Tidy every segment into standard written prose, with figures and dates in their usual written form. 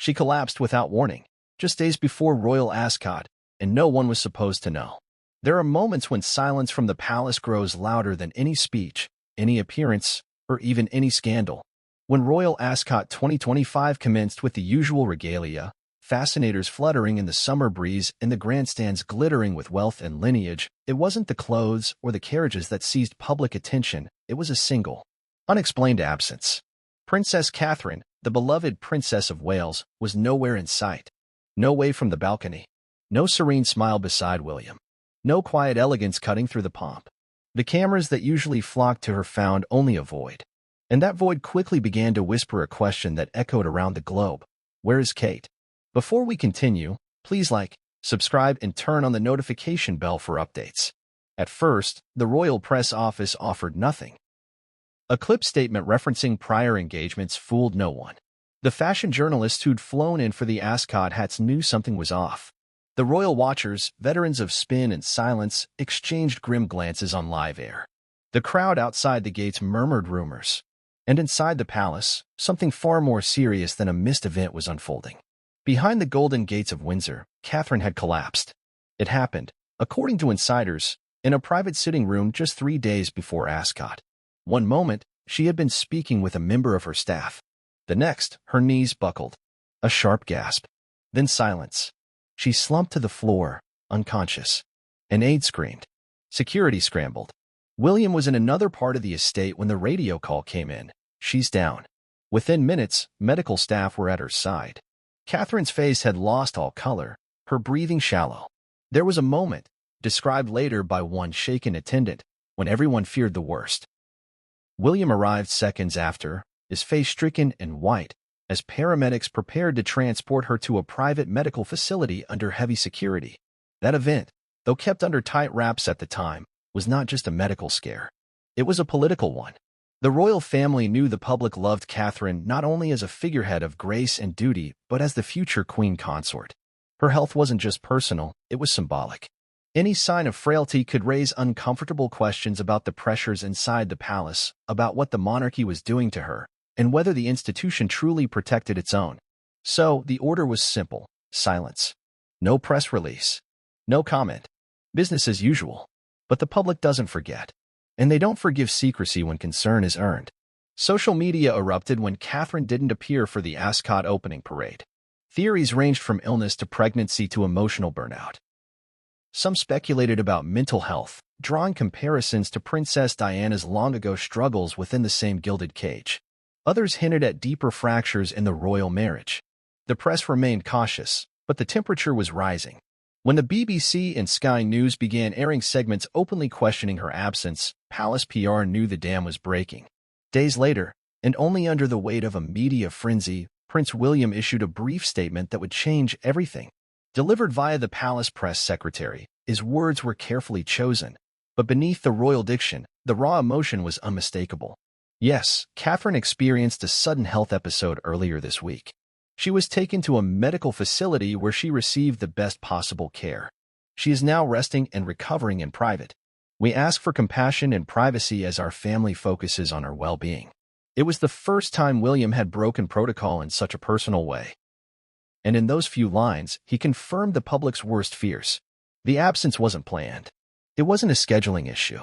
She collapsed without warning, just days before Royal Ascot, and no one was supposed to know. There are moments when silence from the palace grows louder than any speech, any appearance, or even any scandal. When Royal Ascot 2025 commenced with the usual regalia, fascinators fluttering in the summer breeze and the grandstands glittering with wealth and lineage, it wasn't the clothes or the carriages that seized public attention, it was a single, unexplained absence. Princess Catherine, the beloved Princess of Wales, was nowhere in sight. No wave from the balcony. No serene smile beside William. No quiet elegance cutting through the pomp. The cameras that usually flocked to her found only a void. And that void quickly began to whisper a question that echoed around the globe. Where is Kate? Before we continue, please like, subscribe, and turn on the notification bell for updates. At first, the royal press office offered nothing. A clip statement referencing prior engagements fooled no one. The fashion journalists who'd flown in for the Ascot hats knew something was off. The royal watchers, veterans of spin and silence, exchanged grim glances on live air. The crowd outside the gates murmured rumors. And inside the palace, something far more serious than a missed event was unfolding. Behind the golden gates of Windsor, Catherine had collapsed. It happened, according to insiders, in a private sitting room just 3 days before Ascot. One moment, she had been speaking with a member of her staff. The next, her knees buckled. A sharp gasp. Then silence. She slumped to the floor, unconscious. An aide screamed. Security scrambled. William was in another part of the estate when the radio call came in. She's down. Within minutes, medical staff were at her side. Catherine's face had lost all color, her breathing shallow. There was a moment, described later by one shaken attendant, when everyone feared the worst. William arrived seconds after, his face stricken and white, as paramedics prepared to transport her to a private medical facility under heavy security. That event, though kept under tight wraps at the time, was not just a medical scare. It was a political one. The royal family knew the public loved Catherine not only as a figurehead of grace and duty, but as the future queen consort. Her health wasn't just personal, it was symbolic. Any sign of frailty could raise uncomfortable questions about the pressures inside the palace, about what the monarchy was doing to her, and whether the institution truly protected its own. So, the order was simple: silence. No press release. No comment. Business as usual. But the public doesn't forget. And they don't forgive secrecy when concern is earned. Social media erupted when Catherine didn't appear for the Ascot opening parade. Theories ranged from illness to pregnancy to emotional burnout. Some speculated about mental health, drawing comparisons to Princess Diana's long-ago struggles within the same gilded cage. Others hinted at deeper fractures in the royal marriage. The press remained cautious, but the temperature was rising. When the BBC and Sky News began airing segments openly questioning her absence, Palace PR knew the dam was breaking. Days later, and only under the weight of a media frenzy, Prince William issued a brief statement that would change everything. Delivered via the palace press secretary, his words were carefully chosen. But beneath the royal diction, the raw emotion was unmistakable. Yes, Catherine experienced a sudden health episode earlier this week. She was taken to a medical facility where she received the best possible care. She is now resting and recovering in private. We ask for compassion and privacy as our family focuses on her well-being. It was the first time William had broken protocol in such a personal way. And in those few lines, he confirmed the public's worst fears. The absence wasn't planned. It wasn't a scheduling issue.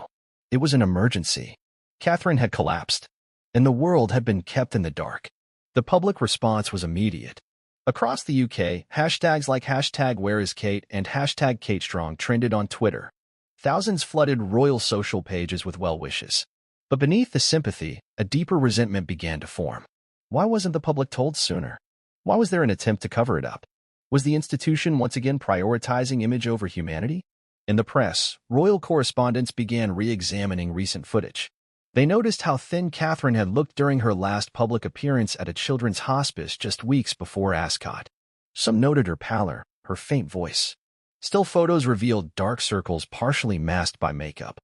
It was an emergency. Catherine had collapsed, and the world had been kept in the dark. The public response was immediate. Across the UK, hashtags like #WhereIsKate and #KateStrong trended on Twitter. Thousands flooded royal social pages with well wishes. But beneath the sympathy, a deeper resentment began to form. Why wasn't the public told sooner? Why was there an attempt to cover it up? Was the institution once again prioritizing image over humanity? In the press, royal correspondents began re-examining recent footage. They noticed how thin Catherine had looked during her last public appearance at a children's hospice just weeks before Ascot. Some noted her pallor, her faint voice. Still photos revealed dark circles partially masked by makeup.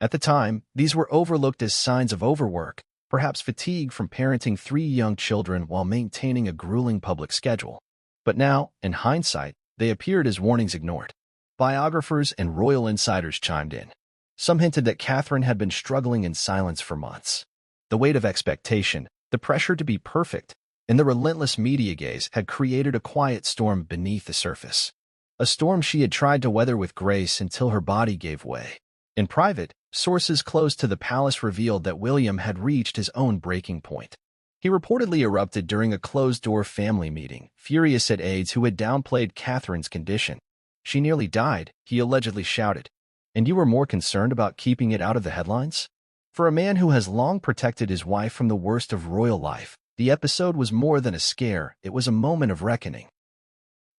At the time, these were overlooked as signs of overwork, perhaps fatigue from parenting 3 young children while maintaining a grueling public schedule. But now, in hindsight, they appeared as warnings ignored. Biographers and royal insiders chimed in. Some hinted that Catherine had been struggling in silence for months. The weight of expectation, the pressure to be perfect, and the relentless media gaze had created a quiet storm beneath the surface. A storm she had tried to weather with grace until her body gave way. In private, sources close to the palace revealed that William had reached his own breaking point. He reportedly erupted during a closed-door family meeting, furious at aides who had downplayed Catherine's condition. "She nearly died," he allegedly shouted. "And you were more concerned about keeping it out of the headlines?" For a man who has long protected his wife from the worst of royal life, the episode was more than a scare, it was a moment of reckoning.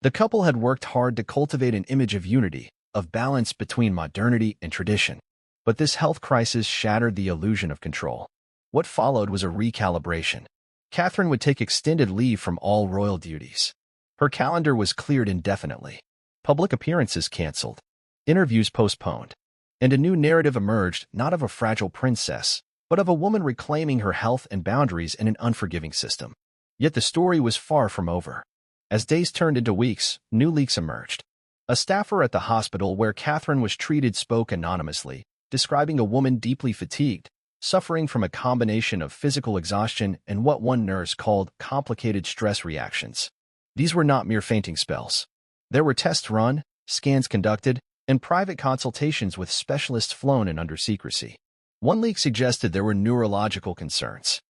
The couple had worked hard to cultivate an image of unity, of balance between modernity and tradition. But this health crisis shattered the illusion of control. What followed was a recalibration. Catherine would take extended leave from all royal duties. Her calendar was cleared indefinitely. Public appearances canceled. Interviews postponed. And a new narrative emerged, not of a fragile princess, but of a woman reclaiming her health and boundaries in an unforgiving system. Yet the story was far from over. As days turned into weeks, new leaks emerged. A staffer at the hospital where Catherine was treated spoke anonymously, describing a woman deeply fatigued, suffering from a combination of physical exhaustion and what one nurse called complicated stress reactions. These were not mere fainting spells. There were tests run, scans conducted, and private consultations with specialists flown in under secrecy. One leak suggested there were neurological concerns.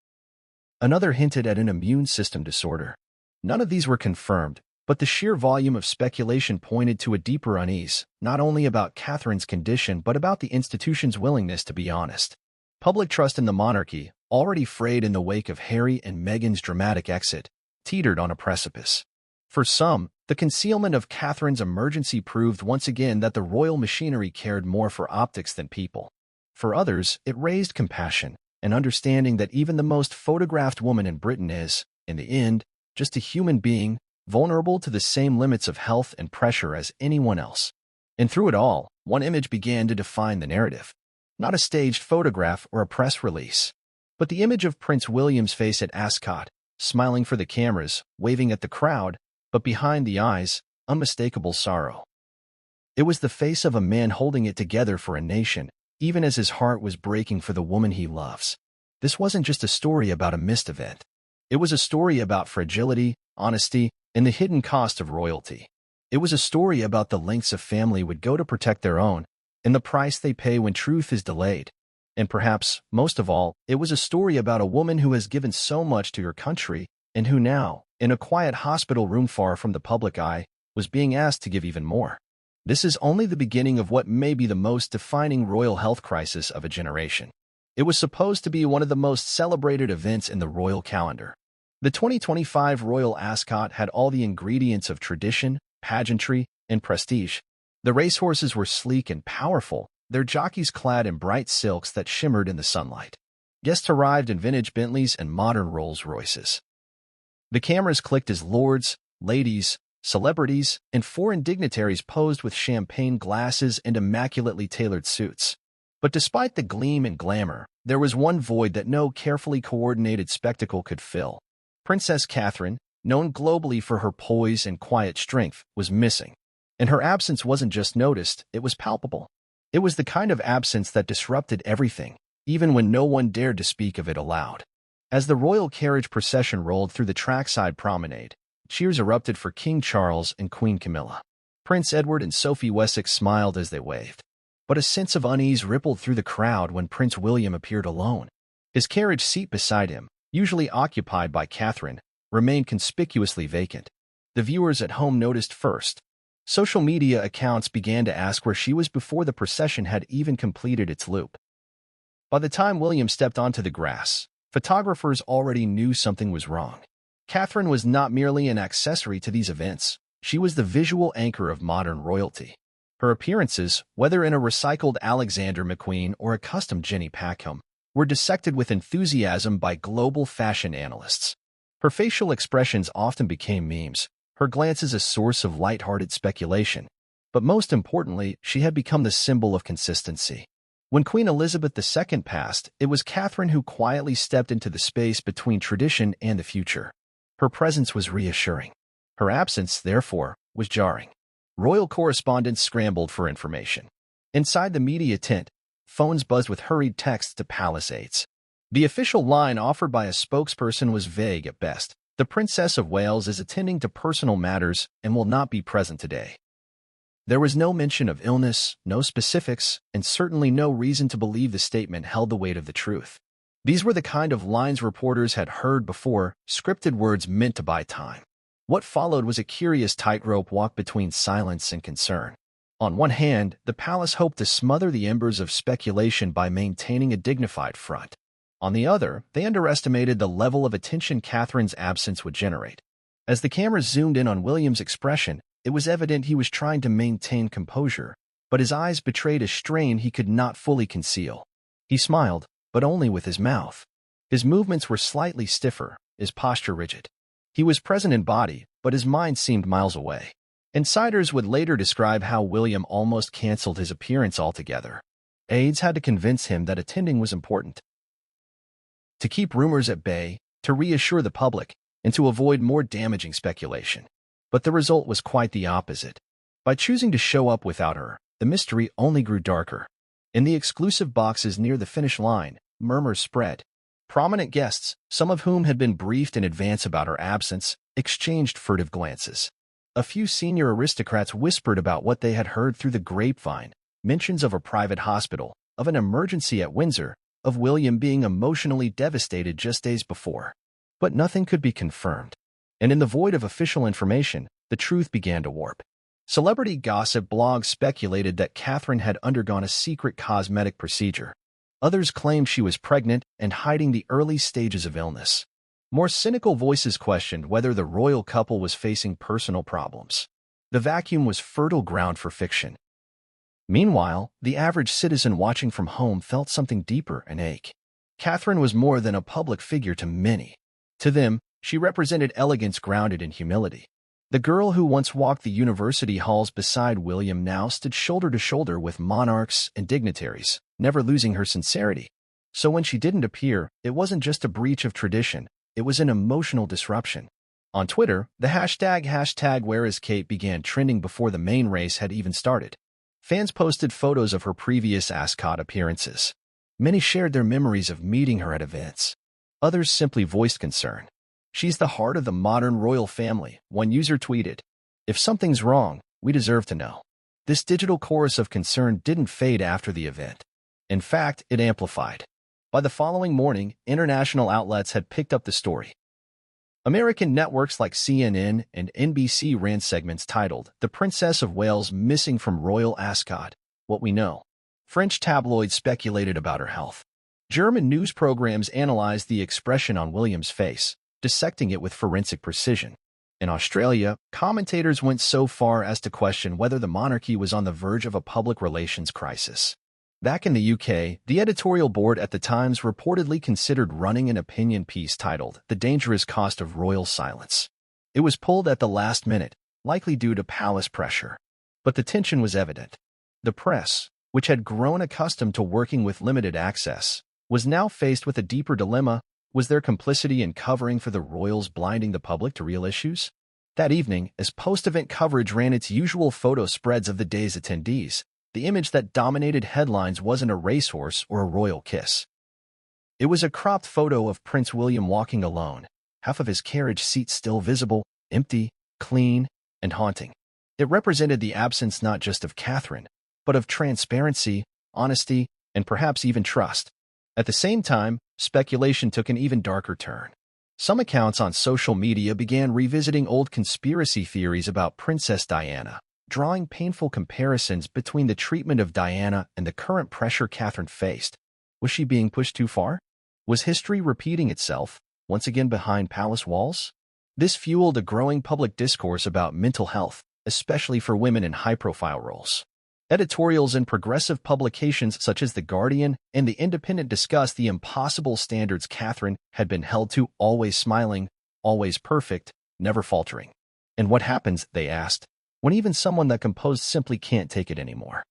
Another hinted at an immune system disorder. None of these were confirmed, but the sheer volume of speculation pointed to a deeper unease, not only about Catherine's condition but about the institution's willingness to be honest. Public trust in the monarchy, already frayed in the wake of Harry and Meghan's dramatic exit, teetered on a precipice. For some, the concealment of Catherine's emergency proved once again that the royal machinery cared more for optics than people. For others, it raised compassion, an understanding that even the most photographed woman in Britain is, in the end, just a human being, vulnerable to the same limits of health and pressure as anyone else. And through it all, one image began to define the narrative. Not a staged photograph or a press release, but the image of Prince William's face at Ascot, smiling for the cameras, waving at the crowd, but behind the eyes, unmistakable sorrow. It was the face of a man holding it together for a nation, even as his heart was breaking for the woman he loves. This wasn't just a story about a missed event. It was a story about fragility, honesty, and the hidden cost of royalty. It was a story about the lengths a family would go to protect their own, and the price they pay when truth is delayed. And perhaps, most of all, it was a story about a woman who has given so much to her country, and who now, in a quiet hospital room far from the public eye, was being asked to give even more. This is only the beginning of what may be the most defining royal health crisis of a generation. It was supposed to be one of the most celebrated events in the royal calendar. The 2025 Royal Ascot had all the ingredients of tradition, pageantry, and prestige. The racehorses were sleek and powerful, their jockeys clad in bright silks that shimmered in the sunlight. Guests arrived in vintage Bentleys and modern Rolls-Royces. The cameras clicked as lords, ladies, celebrities, and foreign dignitaries posed with champagne glasses and immaculately tailored suits. But despite the gleam and glamour, there was one void that no carefully coordinated spectacle could fill. Princess Catherine, known globally for her poise and quiet strength, was missing. And her absence wasn't just noticed, it was palpable. It was the kind of absence that disrupted everything, even when no one dared to speak of it aloud. As the royal carriage procession rolled through the trackside promenade, cheers erupted for King Charles and Queen Camilla. Prince Edward and Sophie Wessex smiled as they waved. But a sense of unease rippled through the crowd when Prince William appeared alone. His carriage seat beside him, usually occupied by Catherine, remained conspicuously vacant. The viewers at home noticed first. Social media accounts began to ask where she was before the procession had even completed its loop. By the time William stepped onto the grass, photographers already knew something was wrong. Catherine was not merely an accessory to these events, she was the visual anchor of modern royalty. Her appearances, whether in a recycled Alexander McQueen or a custom Jenny Packham, were dissected with enthusiasm by global fashion analysts. Her facial expressions often became memes, her glances a source of light-hearted speculation. But most importantly, she had become the symbol of consistency. When Queen Elizabeth II passed, it was Catherine who quietly stepped into the space between tradition and the future. Her presence was reassuring. Her absence, therefore, was jarring. Royal correspondents scrambled for information. Inside the media tent, phones buzzed with hurried texts to palace aides. The official line offered by a spokesperson was vague at best, The Princess of Wales is attending to personal matters and will not be present today. There was no mention of illness, no specifics, and certainly no reason to believe the statement held the weight of the truth. These were the kind of lines reporters had heard before, scripted words meant to buy time. What followed was a curious tightrope walk between silence and concern. On one hand, the palace hoped to smother the embers of speculation by maintaining a dignified front. On the other, they underestimated the level of attention Catherine's absence would generate. As the cameras zoomed in on William's expression, it was evident he was trying to maintain composure, but his eyes betrayed a strain he could not fully conceal. He smiled, but only with his mouth. His movements were slightly stiffer, his posture rigid. He was present in body, but his mind seemed miles away. Insiders would later describe how William almost canceled his appearance altogether. Aides had to convince him that attending was important. To keep rumors at bay, to reassure the public, and to avoid more damaging speculation. But the result was quite the opposite. By choosing to show up without her, the mystery only grew darker. In the exclusive boxes near the finish line, murmurs spread. Prominent guests, some of whom had been briefed in advance about her absence, exchanged furtive glances. A few senior aristocrats whispered about what they had heard through the grapevine, mentions of a private hospital, of an emergency at Windsor, of William being emotionally devastated just days before. But nothing could be confirmed. And in the void of official information, the truth began to warp. Celebrity gossip blogs speculated that Catherine had undergone a secret cosmetic procedure. Others claimed she was pregnant and hiding the early stages of illness. More cynical voices questioned whether the royal couple was facing personal problems. The vacuum was fertile ground for fiction. Meanwhile, the average citizen watching from home felt something deeper and ache. Catherine was more than a public figure to many. To them, she represented elegance grounded in humility. The girl who once walked the university halls beside William now stood shoulder to shoulder with monarchs and dignitaries, never losing her sincerity. So when she didn't appear, it wasn't just a breach of tradition, it was an emotional disruption. On Twitter, the hashtag #WhereIsKate began trending before the main race had even started. Fans posted photos of her previous Ascot appearances. Many shared their memories of meeting her at events. Others simply voiced concern. "She's the heart of the modern royal family," one user tweeted. "If something's wrong, we deserve to know." This digital chorus of concern didn't fade after the event. In fact, it amplified. By the following morning, international outlets had picked up the story. American networks like CNN and NBC ran segments titled, "The Princess of Wales Missing from Royal Ascot, What We Know." French tabloids speculated about her health. German news programs analyzed the expression on William's face, dissecting it with forensic precision. In Australia, commentators went so far as to question whether the monarchy was on the verge of a public relations crisis. Back in the UK, the editorial board at the Times reportedly considered running an opinion piece titled, "The Dangerous Cost of Royal Silence." It was pulled at the last minute, likely due to palace pressure. But the tension was evident. The press, which had grown accustomed to working with limited access, was now faced with a deeper dilemma. Was their complicity in covering for the royals blinding the public to real issues? That evening, as post-event coverage ran its usual photo spreads of the day's attendees, the image that dominated headlines wasn't a racehorse or a royal kiss. It was a cropped photo of Prince William walking alone, half of his carriage seat still visible, empty, clean, and haunting. It represented the absence not just of Catherine, but of transparency, honesty, and perhaps even trust. At the same time, speculation took an even darker turn. Some accounts on social media began revisiting old conspiracy theories about Princess Diana, drawing painful comparisons between the treatment of Diana and the current pressure Catherine faced. Was she being pushed too far? Was history repeating itself, once again behind palace walls? This fueled a growing public discourse about mental health, especially for women in high-profile roles. Editorials in progressive publications such as The Guardian and The Independent discussed the impossible standards Catherine had been held to, always smiling, always perfect, never faltering. And what happens, they asked, when even someone that composed simply can't take it anymore?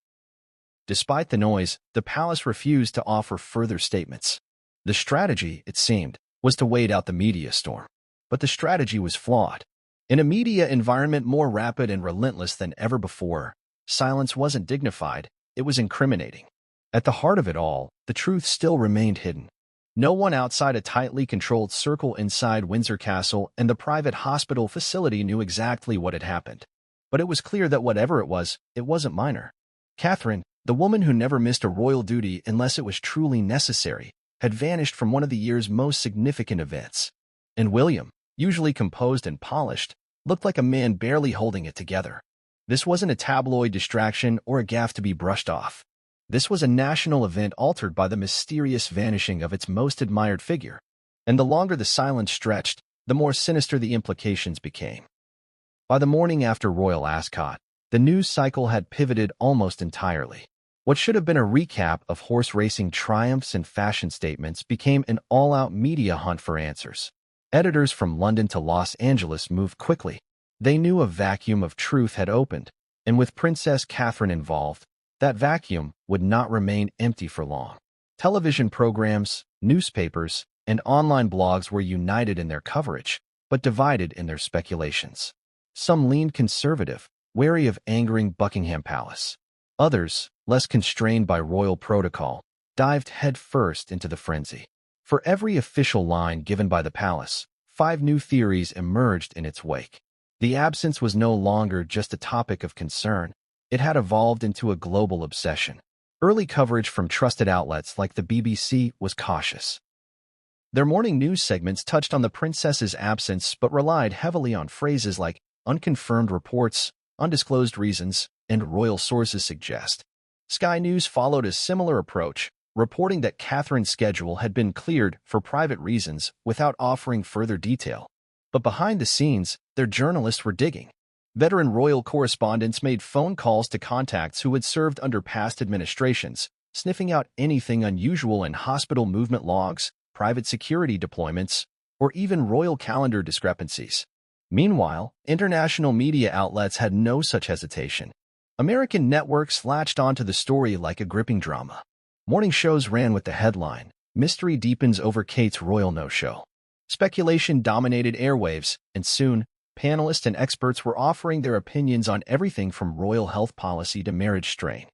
Despite the noise, the palace refused to offer further statements. The strategy, it seemed, was to wait out the media storm. But the strategy was flawed. In a media environment more rapid and relentless than ever before, silence wasn't dignified, it was incriminating. At the heart of it all, the truth still remained hidden. No one outside a tightly controlled circle inside Windsor Castle and the private hospital facility knew exactly what had happened. But it was clear that whatever it wasn't minor. Catherine, the woman who never missed a royal duty unless it was truly necessary, had vanished from one of the year's most significant events. And William, usually composed and polished, looked like a man barely holding it together. This wasn't a tabloid distraction or a gaffe to be brushed off. This was a national event altered by the mysterious vanishing of its most admired figure, and the longer the silence stretched, the more sinister the implications became. By the morning after Royal Ascot, the news cycle had pivoted almost entirely. What should have been a recap of horse racing triumphs and fashion statements became an all-out media hunt for answers. Editors from London to Los Angeles moved quickly. They knew a vacuum of truth had opened, and with Princess Catherine involved, that vacuum would not remain empty for long. Television programs, newspapers, and online blogs were united in their coverage, but divided in their speculations. Some leaned conservative, wary of angering Buckingham Palace. Others, less constrained by royal protocol, dived headfirst into the frenzy. For every official line given by the palace, 5 new theories emerged in its wake. The absence was no longer just a topic of concern. It had evolved into a global obsession. Early coverage from trusted outlets like the BBC was cautious. Their morning news segments touched on the princess's absence but relied heavily on phrases like unconfirmed reports, undisclosed reasons, and royal sources suggest. Sky News followed a similar approach, reporting that Catherine's schedule had been cleared for private reasons without offering further detail. But behind the scenes, their journalists were digging. Veteran royal correspondents made phone calls to contacts who had served under past administrations, sniffing out anything unusual in hospital movement logs, private security deployments, or even royal calendar discrepancies. Meanwhile, international media outlets had no such hesitation. American networks latched onto the story like a gripping drama. Morning shows ran with the headline, "Mystery Deepens Over Kate's Royal No-Show." Speculation dominated airwaves, and soon, panelists and experts were offering their opinions on everything from royal health policy to marriage strain.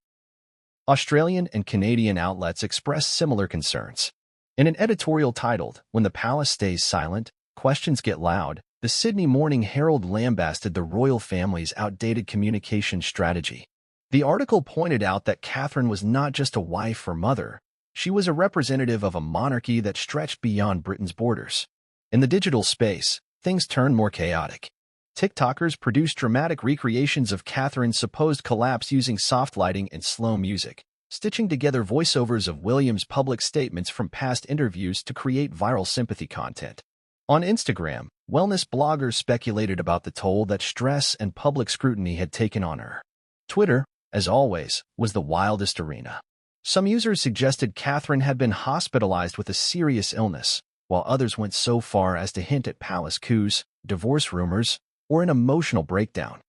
Australian and Canadian outlets expressed similar concerns. In an editorial titled, "When the Palace Stays Silent, Questions Get Loud," the Sydney Morning Herald lambasted the royal family's outdated communication strategy. The article pointed out that Catherine was not just a wife or mother, she was a representative of a monarchy that stretched beyond Britain's borders. In the digital space, things turned more chaotic. TikTokers produced dramatic recreations of Catherine's supposed collapse using soft lighting and slow music, stitching together voiceovers of William's public statements from past interviews to create viral sympathy content. On Instagram, wellness bloggers speculated about the toll that stress and public scrutiny had taken on her. Twitter, as always, was the wildest arena. Some users suggested Catherine had been hospitalized with a serious illness, while others went so far as to hint at palace coups, divorce rumors, or an emotional breakdown.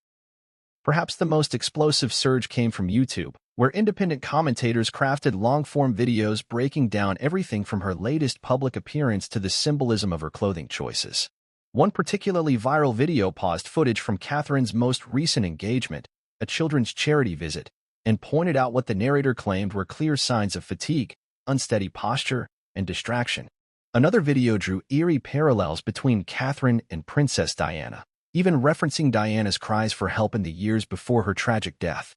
Perhaps the most explosive surge came from YouTube, where independent commentators crafted long-form videos breaking down everything from her latest public appearance to the symbolism of her clothing choices. One particularly viral video paused footage from Catherine's most recent engagement, a children's charity visit, and pointed out what the narrator claimed were clear signs of fatigue, unsteady posture, and distraction. Another video drew eerie parallels between Catherine and Princess Diana, even referencing Diana's cries for help in the years before her tragic death.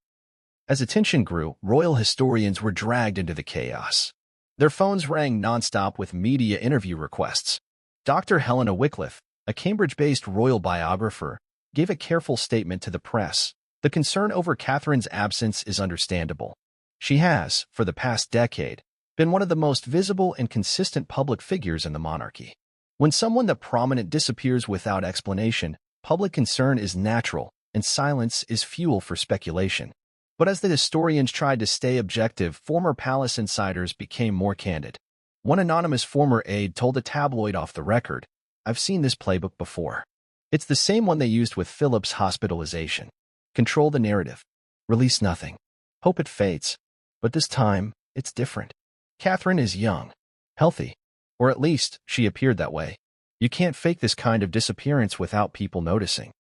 As attention grew, royal historians were dragged into the chaos. Their phones rang nonstop with media interview requests. Dr. Helena Wycliffe, a Cambridge-based royal biographer, gave a careful statement to the press. The concern over Catherine's absence is understandable. She has, for the past decade, been one of the most visible and consistent public figures in the monarchy. When someone that prominent disappears without explanation, public concern is natural, and silence is fuel for speculation. But as the historians tried to stay objective, former palace insiders became more candid. One anonymous former aide told a tabloid off the record, "I've seen this playbook before. It's the same one they used with Philip's hospitalization. Control the narrative. Release nothing. Hope it fades. But this time, it's different. Catherine is young, healthy, or at least she appeared that way. You can't fake this kind of disappearance without people noticing."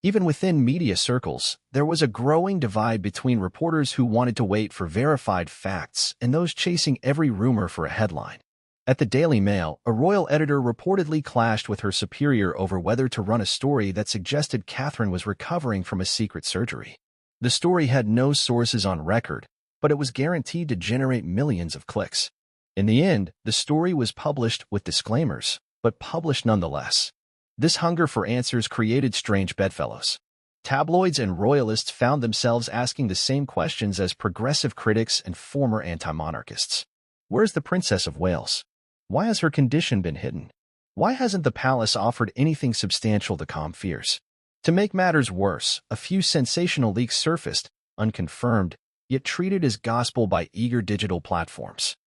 Even within media circles, there was a growing divide between reporters who wanted to wait for verified facts and those chasing every rumor for a headline. At the Daily Mail, a royal editor reportedly clashed with her superior over whether to run a story that suggested Catherine was recovering from a secret surgery. The story had no sources on record, but it was guaranteed to generate millions of clicks. In the end, the story was published with disclaimers, but published nonetheless. This hunger for answers created strange bedfellows. Tabloids and royalists found themselves asking the same questions as progressive critics and former anti-monarchists. Where's the Princess of Wales? Why has her condition been hidden? Why hasn't the palace offered anything substantial to calm fears? To make matters worse, a few sensational leaks surfaced, unconfirmed, yet treated as gospel by eager digital platforms.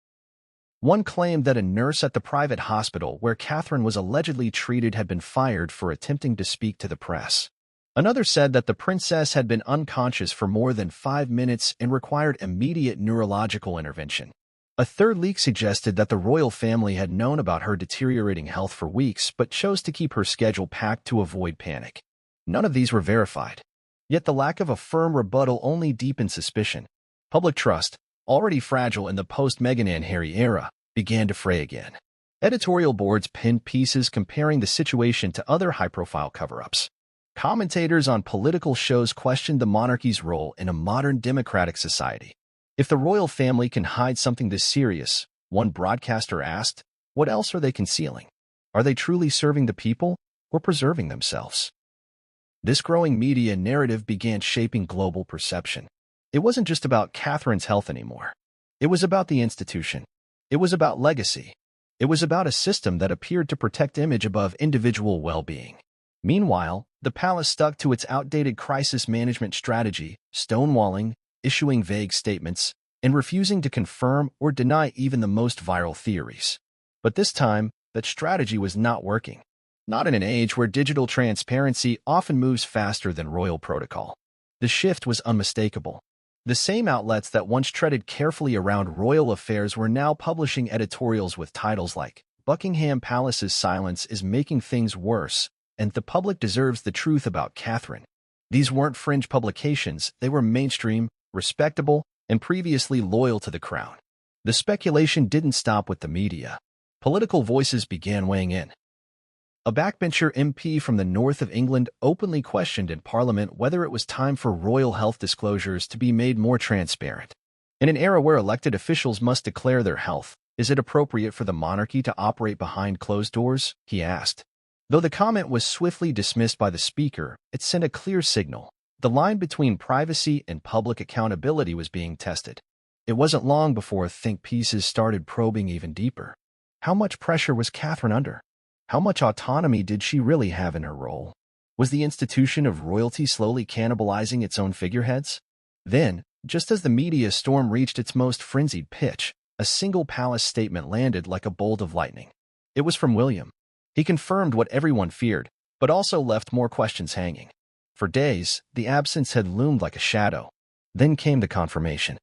One claimed that a nurse at the private hospital where Catherine was allegedly treated had been fired for attempting to speak to the press. Another said that the princess had been unconscious for more than 5 minutes and required immediate neurological intervention. A third leak suggested that the royal family had known about her deteriorating health for weeks but chose to keep her schedule packed to avoid panic. None of these were verified. Yet the lack of a firm rebuttal only deepened suspicion. Public trust, already fragile in the post-Meghan and Harry era, began to fray again. Editorial boards pinned pieces comparing the situation to other high-profile cover-ups. Commentators on political shows questioned the monarchy's role in a modern democratic society. If the royal family can hide something this serious, one broadcaster asked, what else are they concealing? Are they truly serving the people or preserving themselves? This growing media narrative began shaping global perception. It wasn't just about Catherine's health anymore. It was about the institution. It was about legacy. It was about a system that appeared to protect image above individual well-being. Meanwhile, the palace stuck to its outdated crisis management strategy, stonewalling, issuing vague statements, and refusing to confirm or deny even the most viral theories. But this time, that strategy was not working. Not in an age where digital transparency often moves faster than royal protocol. The shift was unmistakable. The same outlets that once treaded carefully around royal affairs were now publishing editorials with titles like, Buckingham Palace's silence is making things worse, and the public deserves the truth about Catherine. These weren't fringe publications, they were mainstream, respectable, and previously loyal to the crown. The speculation didn't stop with the media. Political voices began weighing in. A backbencher MP from the north of England openly questioned in Parliament whether it was time for royal health disclosures to be made more transparent. In an era where elected officials must declare their health, is it appropriate for the monarchy to operate behind closed doors? He asked. Though the comment was swiftly dismissed by the speaker, it sent a clear signal. The line between privacy and public accountability was being tested. It wasn't long before think pieces started probing even deeper. How much pressure was Catherine under? How much autonomy did she really have in her role? Was the institution of royalty slowly cannibalizing its own figureheads? Then, just as the media storm reached its most frenzied pitch, a single palace statement landed like a bolt of lightning. It was from William. He confirmed what everyone feared, but also left more questions hanging. For days, the absence had loomed like a shadow. Then came the confirmation.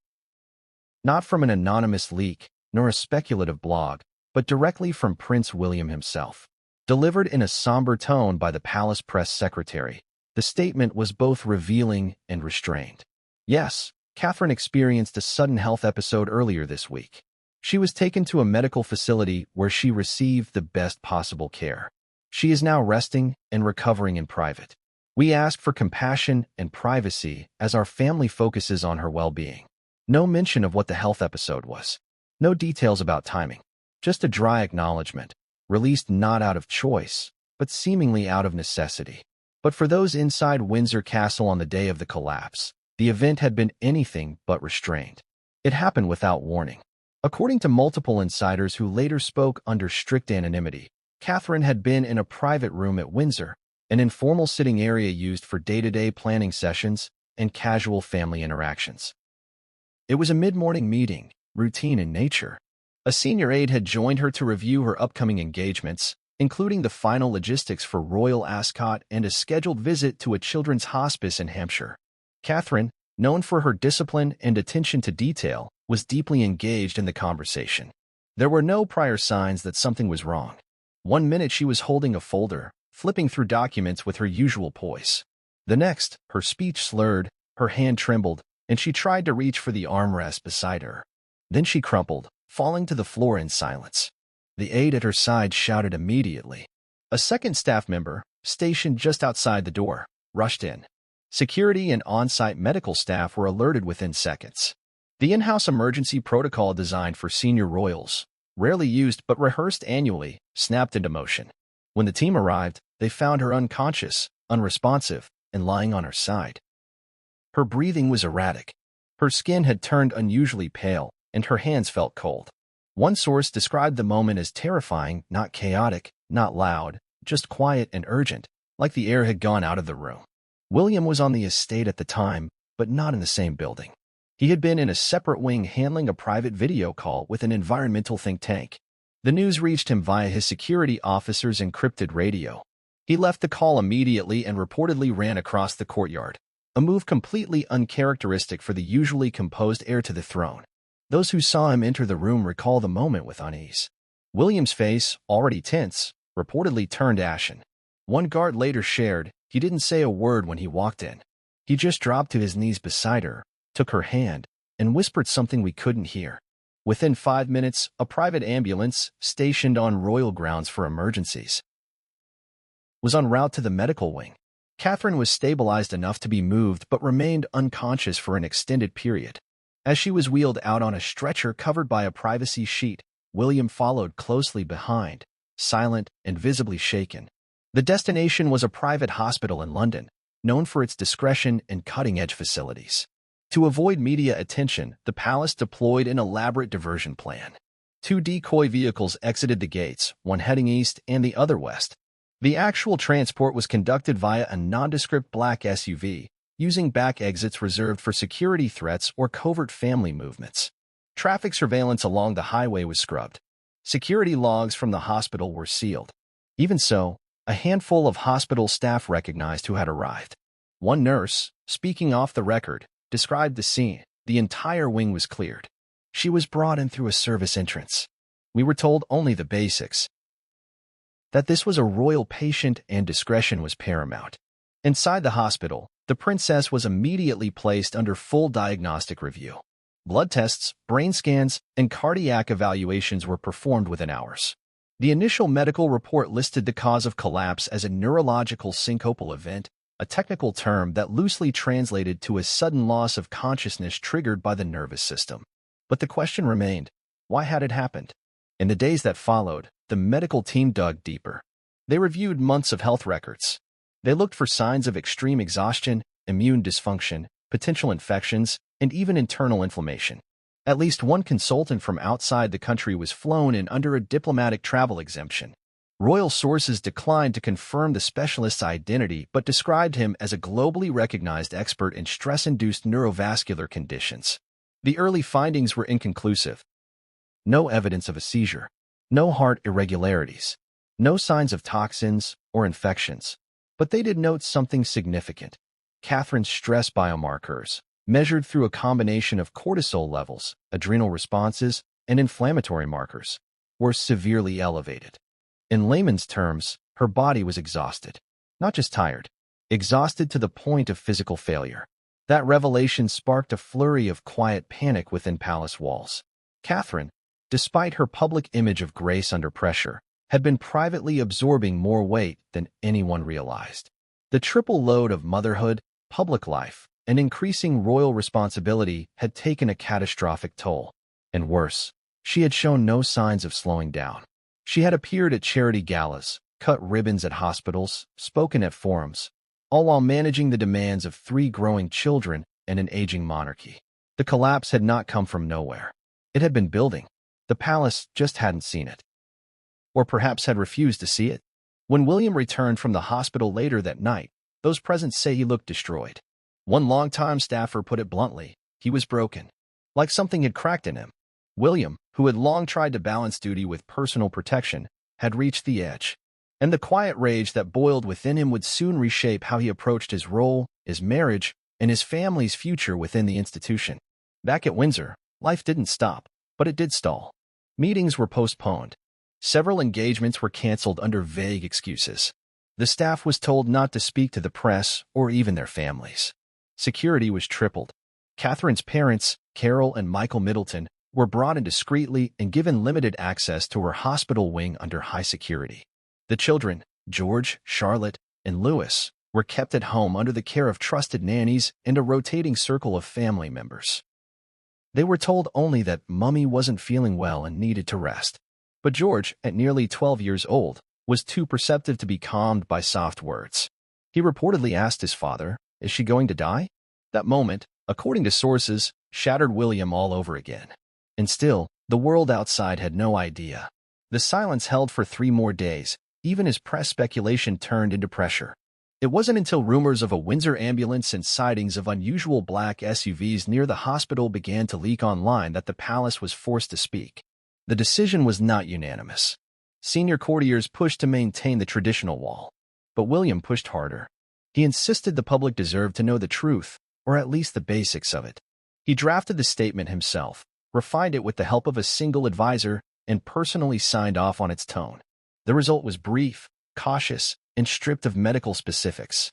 Not from an anonymous leak, nor a speculative blog, but directly from Prince William himself. Delivered in a somber tone by the palace press secretary, the statement was both revealing and restrained. Yes, Catherine experienced a sudden health episode earlier this week. She was taken to a medical facility where she received the best possible care. She is now resting and recovering in private. We ask for compassion and privacy as our family focuses on her well-being. No mention of what the health episode was. No details about timing. Just a dry acknowledgement, released not out of choice, but seemingly out of necessity. But for those inside Windsor Castle on the day of the collapse, the event had been anything but restrained. It happened without warning. According to multiple insiders who later spoke under strict anonymity, Catherine had been in a private room at Windsor, an informal sitting area used for day-to-day planning sessions and casual family interactions. It was a mid-morning meeting, routine in nature. A senior aide had joined her to review her upcoming engagements, including the final logistics for Royal Ascot and a scheduled visit to a children's hospice in Hampshire. Catherine, known for her discipline and attention to detail, was deeply engaged in the conversation. There were no prior signs that something was wrong. One minute she was holding a folder, flipping through documents with her usual poise. The next, her speech slurred, her hand trembled, and she tried to reach for the armrest beside her. Then she crumpled, falling to the floor in silence. The aide at her side shouted immediately. A second staff member, stationed just outside the door, rushed in. Security and on-site medical staff were alerted within seconds. The in-house emergency protocol designed for senior royals, rarely used but rehearsed annually, snapped into motion. When the team arrived, they found her unconscious, unresponsive, and lying on her side. Her breathing was erratic. Her skin had turned unusually pale, and her hands felt cold. One source described the moment as terrifying, not chaotic, not loud, just quiet and urgent, like the air had gone out of the room. William was on the estate at the time, but not in the same building. He had been in a separate wing handling a private video call with an environmental think tank. The news reached him via his security officer's encrypted radio. He left the call immediately and reportedly ran across the courtyard, a move completely uncharacteristic for the usually composed heir to the throne. Those who saw him enter the room recall the moment with unease. William's face, already tense, reportedly turned ashen. One guard later shared, he didn't say a word when he walked in. He just dropped to his knees beside her, took her hand, and whispered something we couldn't hear. Within 5 minutes, a private ambulance, stationed on royal grounds for emergencies, was en route to the medical wing. Catherine was stabilized enough to be moved but remained unconscious for an extended period. As she was wheeled out on a stretcher covered by a privacy sheet, William followed closely behind, silent and visibly shaken. The destination was a private hospital in London, known for its discretion and cutting-edge facilities. To avoid media attention, the palace deployed an elaborate diversion plan. 2 decoy vehicles exited the gates, one heading east and the other west. The actual transport was conducted via a nondescript black SUV, using back exits reserved for security threats or covert family movements. Traffic surveillance along the highway was scrubbed. Security logs from the hospital were sealed. Even so, a handful of hospital staff recognized who had arrived. One nurse, speaking off the record, described the scene. The entire wing was cleared. She was brought in through a service entrance. We were told only the basics. That this was a royal patient and discretion was paramount. Inside the hospital, the princess was immediately placed under full diagnostic review. Blood tests, brain scans, and cardiac evaluations were performed within hours. The initial medical report listed the cause of collapse as a neurological syncopal event, a technical term that loosely translated to a sudden loss of consciousness triggered by the nervous system. But the question remained, why had it happened? In the days that followed, the medical team dug deeper. They reviewed months of health records. They looked for signs of extreme exhaustion, immune dysfunction, potential infections, and even internal inflammation. At least one consultant from outside the country was flown in under a diplomatic travel exemption. Royal sources declined to confirm the specialist's identity but described him as a globally recognized expert in stress-induced neurovascular conditions. The early findings were inconclusive. No evidence of a seizure, no heart irregularities, no signs of toxins or infections. But they did note something significant. Catherine's stress biomarkers, measured through a combination of cortisol levels, adrenal responses, and inflammatory markers, were severely elevated. In layman's terms, her body was exhausted. Not just tired, exhausted to the point of physical failure. That revelation sparked a flurry of quiet panic within palace walls. Catherine, despite her public image of grace under pressure, had been privately absorbing more weight than anyone realized. The triple load of motherhood, public life, and increasing royal responsibility had taken a catastrophic toll. And worse, she had shown no signs of slowing down. She had appeared at charity galas, cut ribbons at hospitals, spoken at forums, all while managing the demands of 3 growing children and an aging monarchy. The collapse had not come from nowhere. It had been building. The palace just hadn't seen it. Or perhaps had refused to see it. When William returned from the hospital later that night, those present say he looked destroyed. One longtime staffer put it bluntly, he was broken. Like something had cracked in him. William, who had long tried to balance duty with personal protection, had reached the edge. And the quiet rage that boiled within him would soon reshape how he approached his role, his marriage, and his family's future within the institution. Back at Windsor, life didn't stop, but it did stall. Meetings were postponed. Several engagements were canceled under vague excuses. The staff was told not to speak to the press or even their families. Security was tripled. Catherine's parents, Carol and Michael Middleton, were brought in discreetly and given limited access to her hospital wing under high security. The children, George, Charlotte, and Louis, were kept at home under the care of trusted nannies and a rotating circle of family members. They were told only that Mummy wasn't feeling well and needed to rest. But George, at nearly 12 years old, was too perceptive to be calmed by soft words. He reportedly asked his father, "Is she going to die?" That moment, according to sources, shattered William all over again. And still, the world outside had no idea. The silence held for 3 more days, even as press speculation turned into pressure. It wasn't until rumors of a Windsor ambulance and sightings of unusual black SUVs near the hospital began to leak online that the palace was forced to speak. The decision was not unanimous. Senior courtiers pushed to maintain the traditional wall. But William pushed harder. He insisted the public deserved to know the truth, or at least the basics of it. He drafted the statement himself, refined it with the help of a single advisor, and personally signed off on its tone. The result was brief, cautious, and stripped of medical specifics.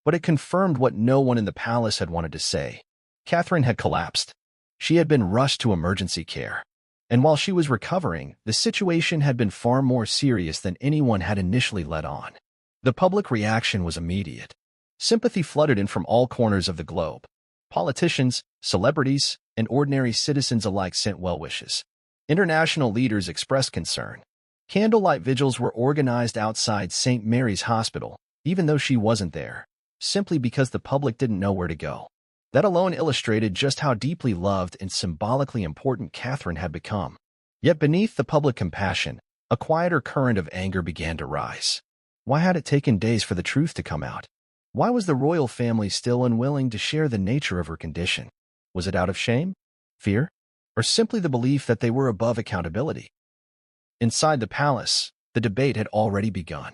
But it confirmed what no one in the palace had wanted to say. Catherine had collapsed. She had been rushed to emergency care. And while she was recovering, the situation had been far more serious than anyone had initially let on. The public reaction was immediate. Sympathy flooded in from all corners of the globe. Politicians, celebrities, and ordinary citizens alike sent well wishes. International leaders expressed concern. Candlelight vigils were organized outside St. Mary's Hospital, even though she wasn't there, simply because the public didn't know where to go. That alone illustrated just how deeply loved and symbolically important Catherine had become. Yet beneath the public compassion, a quieter current of anger began to rise. Why had it taken days for the truth to come out? Why was the royal family still unwilling to share the nature of her condition? Was it out of shame, fear, or simply the belief that they were above accountability? Inside the palace, the debate had already begun.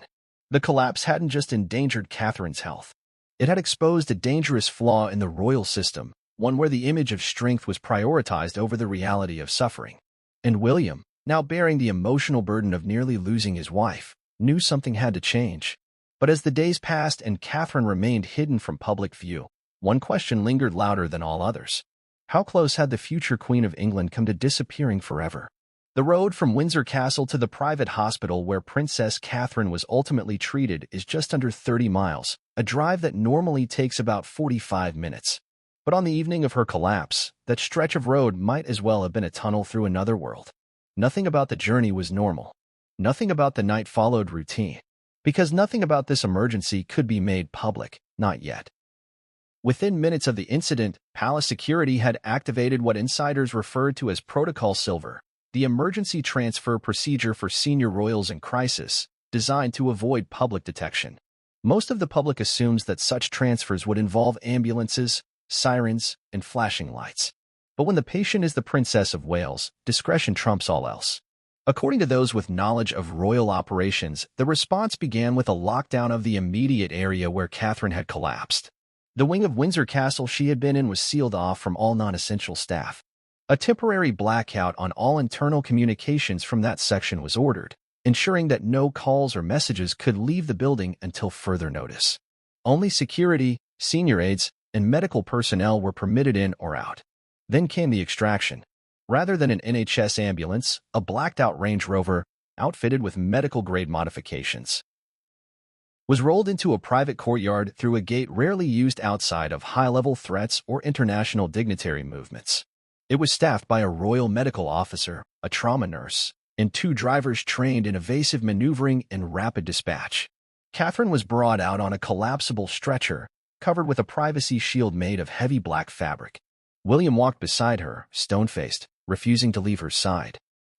The collapse hadn't just endangered Catherine's health. It had exposed a dangerous flaw in the royal system, one where the image of strength was prioritized over the reality of suffering. And William, now bearing the emotional burden of nearly losing his wife, knew something had to change. But as the days passed and Catherine remained hidden from public view, one question lingered louder than all others. How close had the future Queen of England come to disappearing forever? The road from Windsor Castle to the private hospital where Princess Catherine was ultimately treated is just under 30 miles, a drive that normally takes about 45 minutes. But on the evening of her collapse, that stretch of road might as well have been a tunnel through another world. Nothing about the journey was normal. Nothing about the night followed routine. Because nothing about this emergency could be made public, not yet. Within minutes of the incident, palace security had activated what insiders referred to as Protocol Silver, the emergency transfer procedure for senior royals in crisis, designed to avoid public detection. Most of the public assumes that such transfers would involve ambulances, sirens, and flashing lights. But when the patient is the Princess of Wales, discretion trumps all else. According to those with knowledge of royal operations, the response began with a lockdown of the immediate area where Catherine had collapsed. The wing of Windsor Castle she had been in was sealed off from all non-essential staff. A temporary blackout on all internal communications from that section was ordered, ensuring that no calls or messages could leave the building until further notice. Only security, senior aides, and medical personnel were permitted in or out. Then came the extraction. Rather than an NHS ambulance, a blacked-out Range Rover, outfitted with medical-grade modifications, was rolled into a private courtyard through a gate rarely used outside of high-level threats or international dignitary movements. It was staffed by a royal medical officer, a trauma nurse, and 2 drivers trained in evasive maneuvering and rapid dispatch. Catherine was brought out on a collapsible stretcher, covered with a privacy shield made of heavy black fabric. William walked beside her, stone-faced, refusing to leave her side.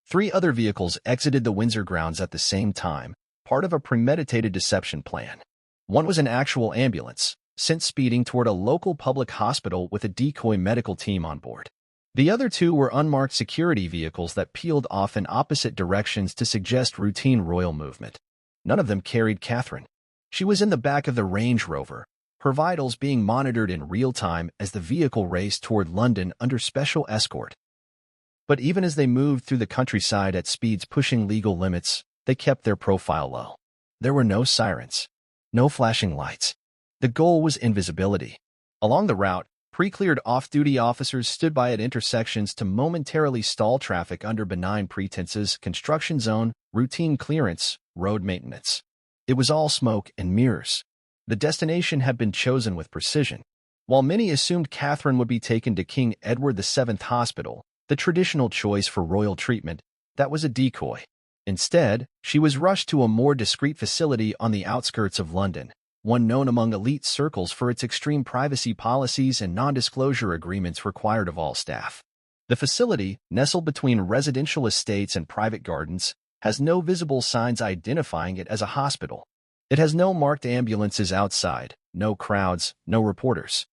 3 other vehicles exited the Windsor grounds at the same time, part of a premeditated deception plan. One was an actual ambulance, sent speeding toward a local public hospital with a decoy medical team on board. The other 2 were unmarked security vehicles that peeled off in opposite directions to suggest routine royal movement. None of them carried Catherine. She was in the back of the Range Rover, her vitals being monitored in real time as the vehicle raced toward London under special escort. But even as they moved through the countryside at speeds pushing legal limits, they kept their profile low. There were no sirens, no flashing lights. The goal was invisibility. Along the route, Pre-cleared off-duty officers stood by at intersections to momentarily stall traffic under benign pretenses: construction zone, routine clearance, road maintenance. It was all smoke and mirrors. The destination had been chosen with precision. While many assumed Catherine would be taken to King Edward VII Hospital, the traditional choice for royal treatment, that was a decoy. Instead, she was rushed to a more discreet facility on the outskirts of London, one known among elite circles for its extreme privacy policies and non-disclosure agreements required of all staff. The facility, nestled between residential estates and private gardens, has no visible signs identifying it as a hospital. It has no marked ambulances outside, no crowds, no reporters.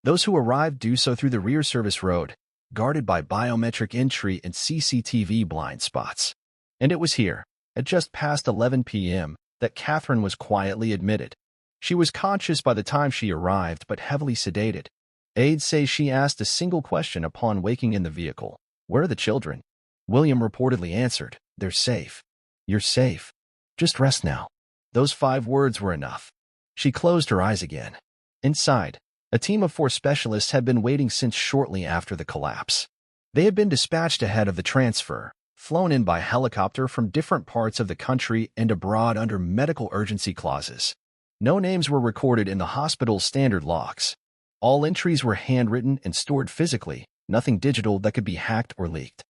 Those who arrive do so through the rear service road, guarded by biometric entry and CCTV blind spots. And it was here, at just past 11 p.m., that Catherine was quietly admitted. She was conscious by the time she arrived, but heavily sedated. Aides say she asked a single question upon waking in the vehicle: "Where are the children?" William reportedly answered, "They're safe. You're safe. Just rest now." Those 5 words were enough. She closed her eyes again. Inside, a team of 4 specialists had been waiting since shortly after the collapse. They had been dispatched ahead of the transfer, flown in by helicopter from different parts of the country and abroad under medical urgency clauses. No names were recorded in the hospital's standard logs. All entries were handwritten and stored physically, nothing digital that could be hacked or leaked.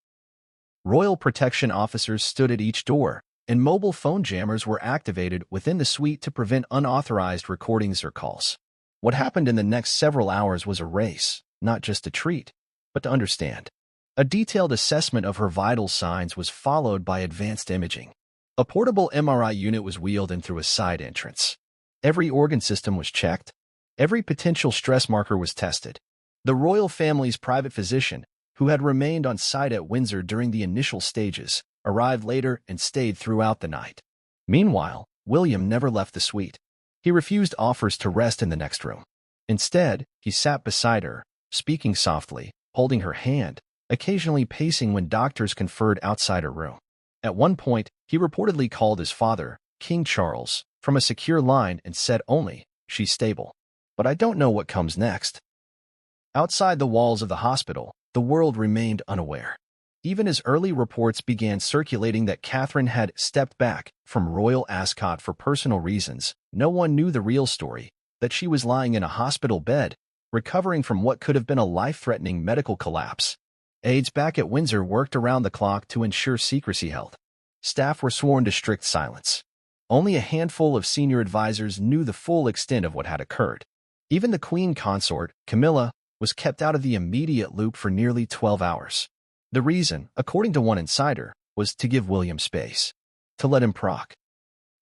Royal protection officers stood at each door, and mobile phone jammers were activated within the suite to prevent unauthorized recordings or calls. What happened in the next several hours was a race, not just to treat, but to understand. A detailed assessment of her vital signs was followed by advanced imaging. A portable MRI unit was wheeled in through a side entrance. Every organ system was checked. Every potential stress marker was tested. The royal family's private physician, who had remained on site at Windsor during the initial stages, arrived later and stayed throughout the night. Meanwhile, William never left the suite. He refused offers to rest in the next room. Instead, he sat beside her, speaking softly, holding her hand, occasionally pacing when doctors conferred outside her room. At one point, he reportedly called his father, King Charles, from a secure line and said only, "She's stable. But I don't know what comes next." Outside the walls of the hospital, the world remained unaware. Even as early reports began circulating that Catherine had stepped back from Royal Ascot for personal reasons, no one knew the real story: that she was lying in a hospital bed, recovering from what could have been a life-threatening medical collapse. Aides back at Windsor worked around the clock to ensure secrecy held. Staff were sworn to strict silence. Only a handful of senior advisors knew the full extent of what had occurred. Even the Queen consort, Camilla, was kept out of the immediate loop for nearly 12 hours. The reason, according to one insider, was to give William space, to let him proc.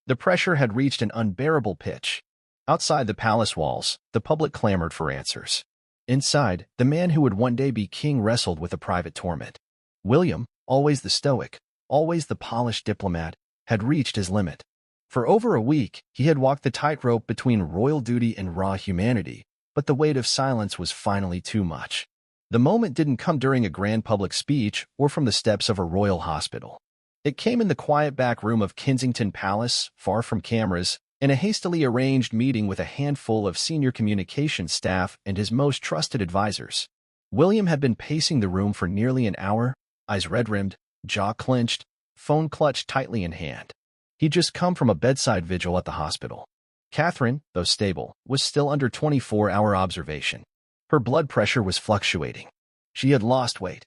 The pressure had reached an unbearable pitch. Outside the palace walls, the public clamored for answers. Inside, the man who would one day be king wrestled with a private torment. William, always the stoic, always the polished diplomat, had reached his limit. For over a week, he had walked the tightrope between royal duty and raw humanity, but the weight of silence was finally too much. The moment didn't come during a grand public speech or from the steps of a royal hospital. It came in the quiet back room of Kensington Palace, far from cameras, in a hastily arranged meeting with a handful of senior communications staff and his most trusted advisors. William had been pacing the room for nearly an hour, eyes red-rimmed, jaw clenched, phone clutched tightly in hand. He'd just come from a bedside vigil at the hospital. Catherine, though stable, was still under 24-hour observation. Her blood pressure was fluctuating. She had lost weight.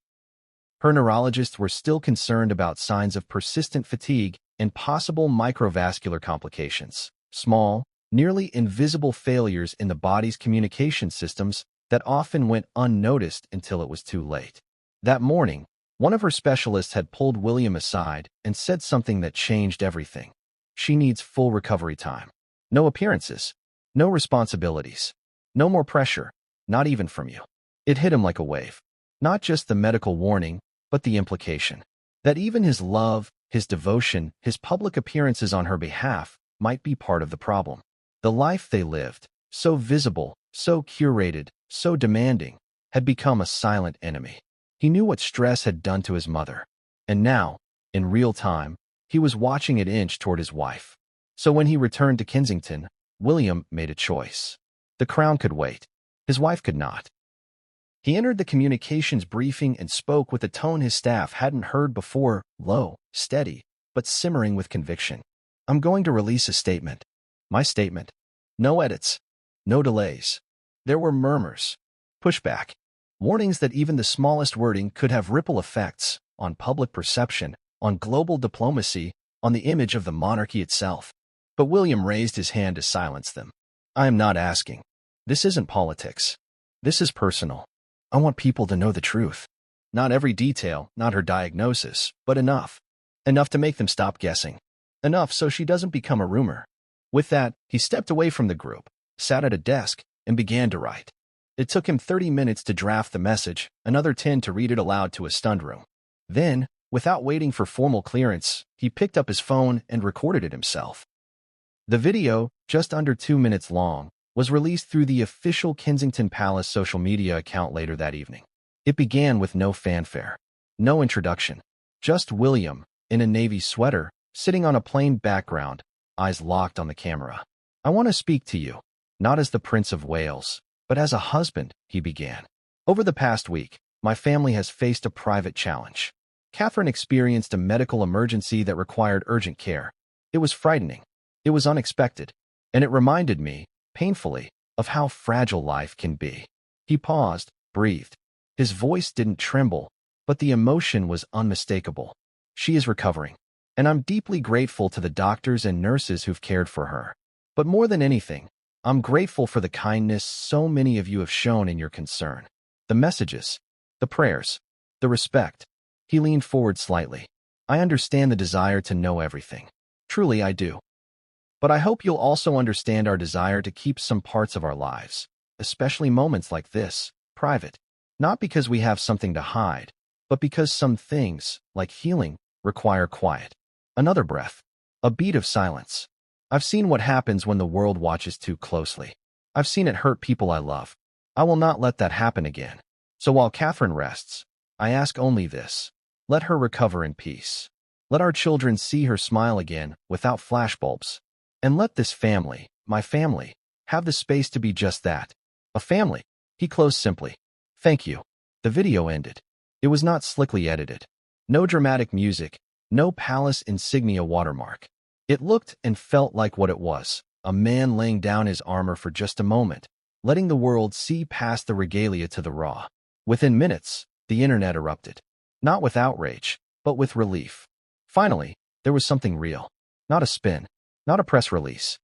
Her neurologists were still concerned about signs of persistent fatigue and possible microvascular complications, small, nearly invisible failures in the body's communication systems that often went unnoticed until it was too late. That morning, one of her specialists had pulled William aside and said something that changed everything. "She needs full recovery time. No appearances. No responsibilities. No more pressure. Not even from you." It hit him like a wave. Not just the medical warning, but the implication. That even his love, his devotion, his public appearances on her behalf might be part of the problem. The life they lived, so visible, so curated, so demanding, had become a silent enemy. He knew what stress had done to his mother. And now, in real time, he was watching it inch toward his wife. So when he returned to Kensington, William made a choice. The crown could wait. His wife could not. He entered the communications briefing and spoke with a tone his staff hadn't heard before, low, steady, but simmering with conviction. I'm going to release a statement. My statement. No edits. No delays. There were murmurs, pushback, warnings that even the smallest wording could have ripple effects on public perception, on global diplomacy, on the image of the monarchy itself. But William raised his hand to silence them. I am not asking. This isn't politics. This is personal. I want people to know the truth. Not every detail, not her diagnosis, but enough. Enough to make them stop guessing. Enough so she doesn't become a rumor. With that, he stepped away from the group, sat at a desk, and began to write. It took him 30 minutes to draft the message, another 10 to read it aloud to a stunned room. Then, without waiting for formal clearance, he picked up his phone and recorded it himself. The video, just under 2 minutes long, was released through the official Kensington Palace social media account later that evening. It began with no fanfare, no introduction, just William, in a navy sweater, sitting on a plain background, eyes locked on the camera. I want to speak to you, not as the Prince of Wales, but as a husband, he began. Over the past week, my family has faced a private challenge. Catherine experienced a medical emergency that required urgent care. It was frightening. It was unexpected. And it reminded me, painfully, of how fragile life can be. He paused, breathed. His voice didn't tremble, but the emotion was unmistakable. She is recovering, and I'm deeply grateful to the doctors and nurses who've cared for her. But more than anything, I'm grateful for the kindness so many of you have shown in your concern. The messages, the prayers, the respect. He leaned forward slightly. I understand the desire to know everything. Truly, I do. But I hope you'll also understand our desire to keep some parts of our lives, especially moments like this, private. Not because we have something to hide, but because some things, like healing, require quiet. Another breath. A beat of silence. I've seen what happens when the world watches too closely. I've seen it hurt people I love. I will not let that happen again. So while Catherine rests, I ask only this. Let her recover in peace. Let our children see her smile again without flashbulbs. And let this family, my family, have the space to be just that. A family. He closed simply. Thank you. The video ended. It was not slickly edited. No dramatic music, no palace insignia watermark. It looked and felt like what it was, a man laying down his armor for just a moment, letting the world see past the regalia to the raw. Within minutes, the internet erupted. Not with outrage, but with relief. Finally, there was something real. Not a spin. Not a press release.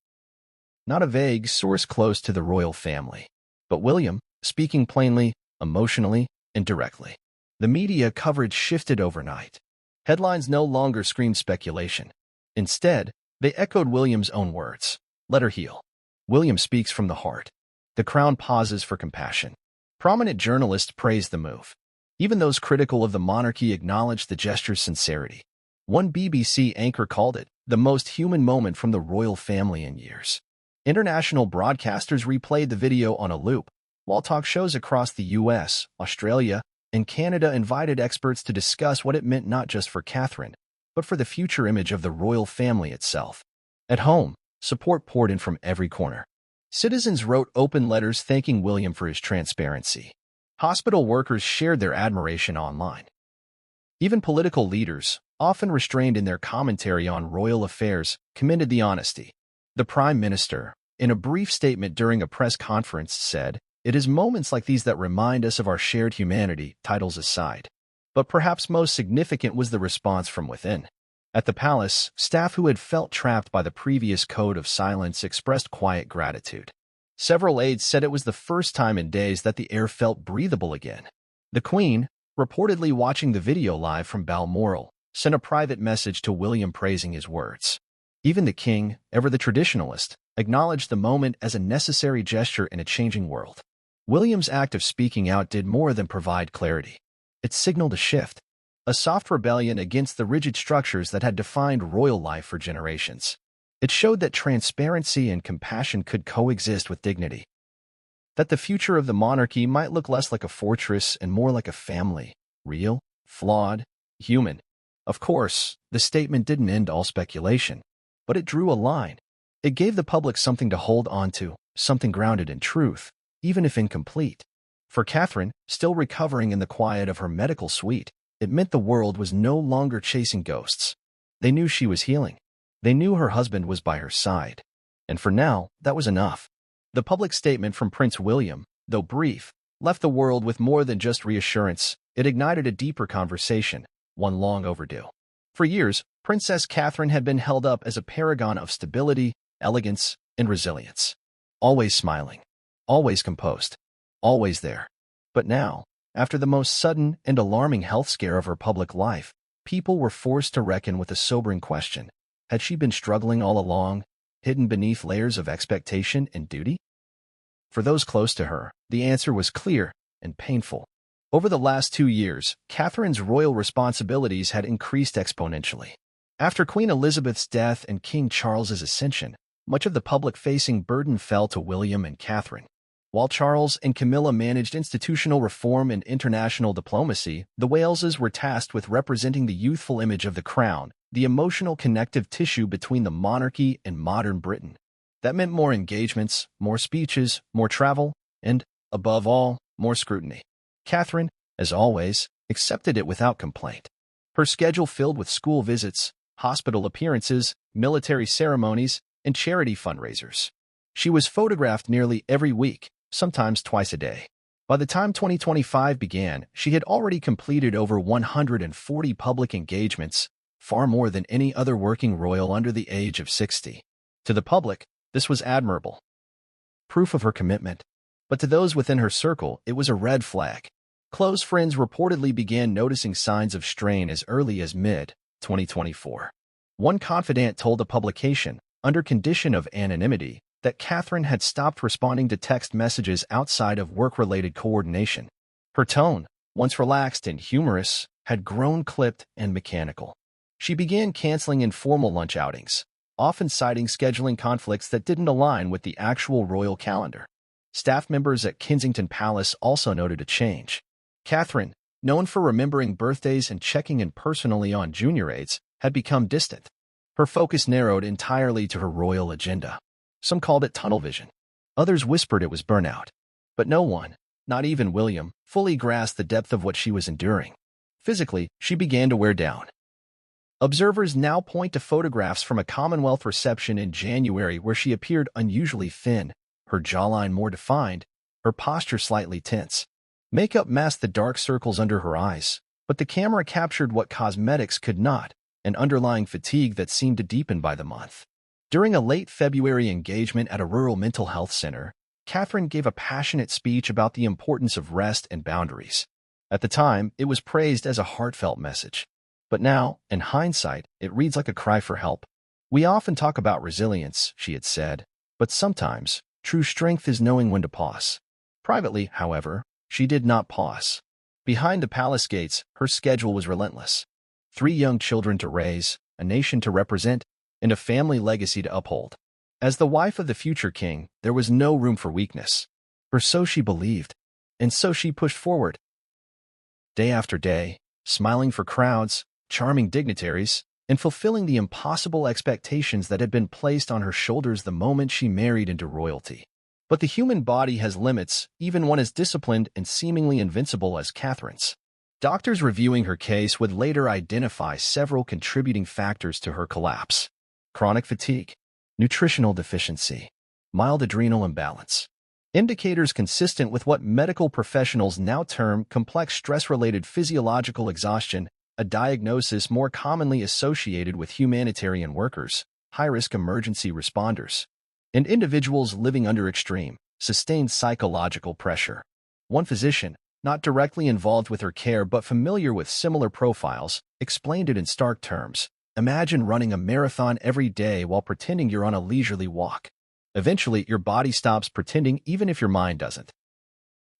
Not a vague source close to the royal family. But William, speaking plainly, emotionally, and directly. The media coverage shifted overnight. Headlines no longer screamed speculation. Instead, they echoed William's own words. Let her heal. William speaks from the heart. The crown pauses for compassion. Prominent journalists praised the move. Even those critical of the monarchy acknowledged the gesture's sincerity. One BBC anchor called it the most human moment from the royal family in years. International broadcasters replayed the video on a loop, while talk shows across the US, Australia, and Canada invited experts to discuss what it meant not just for Catherine, but for the future image of the royal family itself. At home, support poured in from every corner. Citizens wrote open letters thanking William for his transparency. Hospital workers shared their admiration online. Even political leaders, often restrained in their commentary on royal affairs, commended the honesty. The Prime Minister, in a brief statement during a press conference, said, "It is moments like these that remind us of our shared humanity, titles aside." But perhaps most significant was the response from within. At the palace, staff who had felt trapped by the previous code of silence expressed quiet gratitude. Several aides said it was the first time in days that the air felt breathable again. The Queen, reportedly watching the video live from Balmoral, sent a private message to William praising his words. Even the King, ever the traditionalist, acknowledged the moment as a necessary gesture in a changing world. William's act of speaking out did more than provide clarity. It signaled a shift, a soft rebellion against the rigid structures that had defined royal life for generations. It showed that transparency and compassion could coexist with dignity. That the future of the monarchy might look less like a fortress and more like a family, real, flawed, human. Of course, the statement didn't end all speculation, but it drew a line. It gave the public something to hold on to, something grounded in truth. even if incomplete. For Catherine, still recovering in the quiet of her medical suite, it meant the world was no longer chasing ghosts. They knew she was healing. They knew her husband was by her side. And for now, that was enough. The public statement from Prince William, though brief, left the world with more than just reassurance. It ignited a deeper conversation, one long overdue. For years, Princess Catherine had been held up as a paragon of stability, elegance, and resilience. Always smiling, always composed, always there. But now, after the most sudden and alarming health scare of her public life, people were forced to reckon with a sobering question. Had she been struggling all along, hidden beneath layers of expectation and duty? For those close to her, the answer was clear and painful. Over the last 2 years, Catherine's royal responsibilities had increased exponentially. After Queen Elizabeth's death and King Charles's ascension, much of the public-facing burden fell to William and Catherine. While Charles and Camilla managed institutional reform and international diplomacy, the Waleses were tasked with representing the youthful image of the crown, the emotional connective tissue between the monarchy and modern Britain. That meant more engagements, more speeches, more travel, and, above all, more scrutiny. Catherine, as always, accepted it without complaint. Her schedule filled with school visits, hospital appearances, military ceremonies, and charity fundraisers. She was photographed nearly every week, sometimes twice a day. By the time 2025 began, she had already completed over 140 public engagements, far more than any other working royal under the age of 60. To the public, this was admirable, proof of her commitment. But to those within her circle, it was a red flag. Close friends reportedly began noticing signs of strain as early as mid-2024. One confidant told the publication, under condition of anonymity, that Catherine had stopped responding to text messages outside of work-related coordination. Her tone, once relaxed and humorous, had grown clipped and mechanical. She began canceling informal lunch outings, often citing scheduling conflicts that didn't align with the actual royal calendar. Staff members at Kensington Palace also noted a change. Catherine, known for remembering birthdays and checking in personally on junior aides, had become distant. Her focus narrowed entirely to her royal agenda. Some called it tunnel vision. Others whispered it was burnout. But no one, not even William, fully grasped the depth of what she was enduring. Physically, she began to wear down. Observers now point to photographs from a Commonwealth reception in January where she appeared unusually thin, her jawline more defined, her posture slightly tense. Makeup masked the dark circles under her eyes, but the camera captured what cosmetics could not, an underlying fatigue that seemed to deepen by the month. During a late February engagement at a rural mental health center, Catherine gave a passionate speech about the importance of rest and boundaries. At the time, it was praised as a heartfelt message. But now, in hindsight, it reads like a cry for help. We often talk about resilience, she had said, but sometimes, true strength is knowing when to pause. Privately, however, she did not pause. Behind the palace gates, her schedule was relentless. 3 young children to raise, a nation to represent, and a family legacy to uphold. As the wife of the future king, there was no room for weakness. For so she believed, and so she pushed forward. Day after day, smiling for crowds, charming dignitaries, and fulfilling the impossible expectations that had been placed on her shoulders the moment she married into royalty. But the human body has limits, even one as disciplined and seemingly invincible as Catherine's. Doctors reviewing her case would later identify several contributing factors to her collapse: chronic fatigue, nutritional deficiency, mild adrenal imbalance. Indicators consistent with what medical professionals now term complex stress-related physiological exhaustion, a diagnosis more commonly associated with humanitarian workers, high-risk emergency responders, and individuals living under extreme, sustained psychological pressure. One physician, not directly involved with her care but familiar with similar profiles, explained it in stark terms. Imagine running a marathon every day while pretending you're on a leisurely walk. Eventually, your body stops pretending even if your mind doesn't.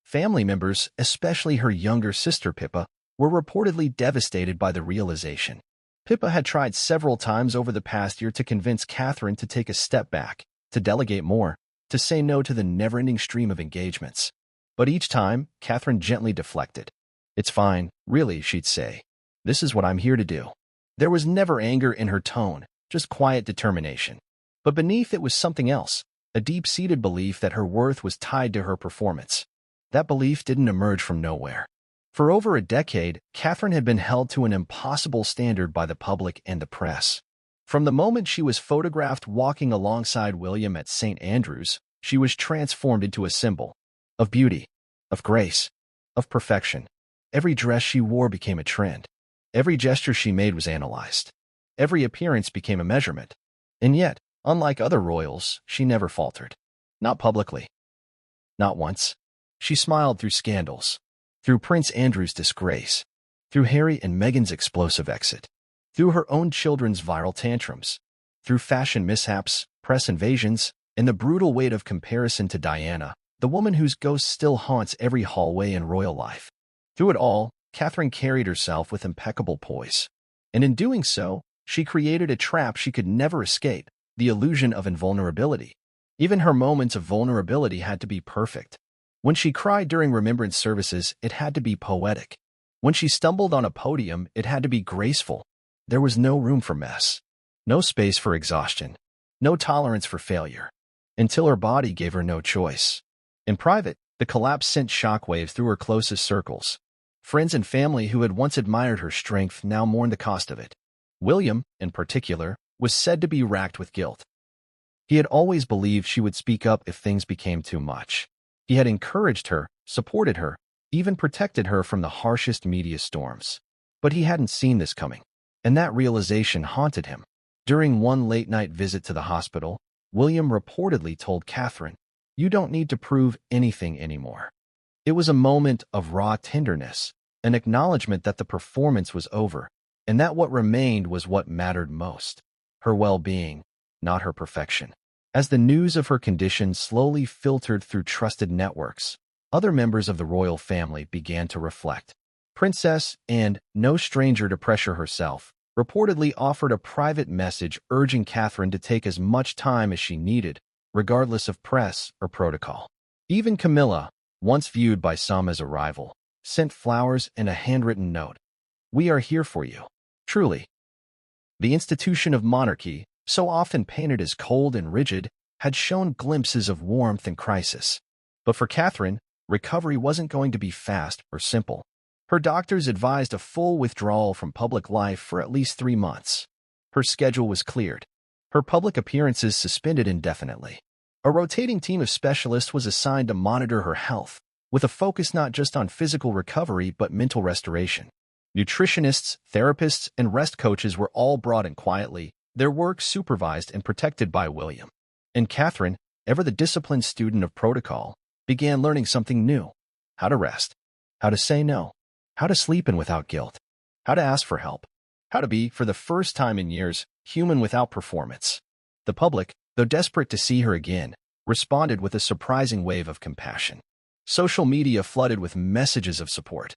Family members, especially her younger sister Pippa, were reportedly devastated by the realization. Pippa had tried several times over the past year to convince Catherine to take a step back, to delegate more, to say no to the never-ending stream of engagements. But each time, Catherine gently deflected. "It's fine, really," she'd say. "This is what I'm here to do." There was never anger in her tone, just quiet determination. But beneath it was something else, a deep-seated belief that her worth was tied to her performance. That belief didn't emerge from nowhere. For over a decade, Catherine had been held to an impossible standard by the public and the press. From the moment she was photographed walking alongside William at St. Andrews, she was transformed into a symbol of beauty, of grace, of perfection. Every dress she wore became a trend. Every gesture she made was analyzed. Every appearance became a measurement. And yet, unlike other royals, she never faltered. Not publicly. Not once. She smiled through scandals, through Prince Andrew's disgrace, through Harry and Meghan's explosive exit, through her own children's viral tantrums, through fashion mishaps, press invasions, and the brutal weight of comparison to Diana, the woman whose ghost still haunts every hallway in royal life. Through it all, Catherine carried herself with impeccable poise. And in doing so, she created a trap she could never escape, the illusion of invulnerability. Even her moments of vulnerability had to be perfect. When she cried during remembrance services, it had to be poetic. When she stumbled on a podium, it had to be graceful. There was no room for mess, no space for exhaustion, no tolerance for failure, until her body gave her no choice. In private, the collapse sent shockwaves through her closest circles. Friends and family who had once admired her strength now mourned the cost of it. William, in particular, was said to be racked with guilt. He had always believed she would speak up if things became too much. He had encouraged her, supported her, even protected her from the harshest media storms. But he hadn't seen this coming, and that realization haunted him. During one late-night visit to the hospital, William reportedly told Catherine, "You don't need to prove anything anymore." It was a moment of raw tenderness, an acknowledgement that the performance was over, and that what remained was what mattered most, her well-being, not her perfection. As the news of her condition slowly filtered through trusted networks, other members of the royal family began to reflect. Princess, and no stranger to pressure herself, reportedly offered a private message urging Catherine to take as much time as she needed, regardless of press or protocol. Even Camilla, once viewed by some as a rival, sent flowers and a handwritten note. "We are here for you." Truly, the institution of monarchy, so often painted as cold and rigid, had shown glimpses of warmth and crisis. But for Catherine, recovery wasn't going to be fast or simple. Her doctors advised a full withdrawal from public life for at least 3 months. Her schedule was cleared, her public appearances suspended indefinitely. A rotating team of specialists was assigned to monitor her health, with a focus not just on physical recovery but mental restoration. Nutritionists, therapists, and rest coaches were all brought in quietly, their work supervised and protected by William. And Catherine, ever the disciplined student of protocol, began learning something new: how to rest, how to say no, how to sleep in without guilt, how to ask for help, how to be, for the first time in years, human without performance. The public, though desperate to see her again, responded with a surprising wave of compassion. Social media flooded with messages of support.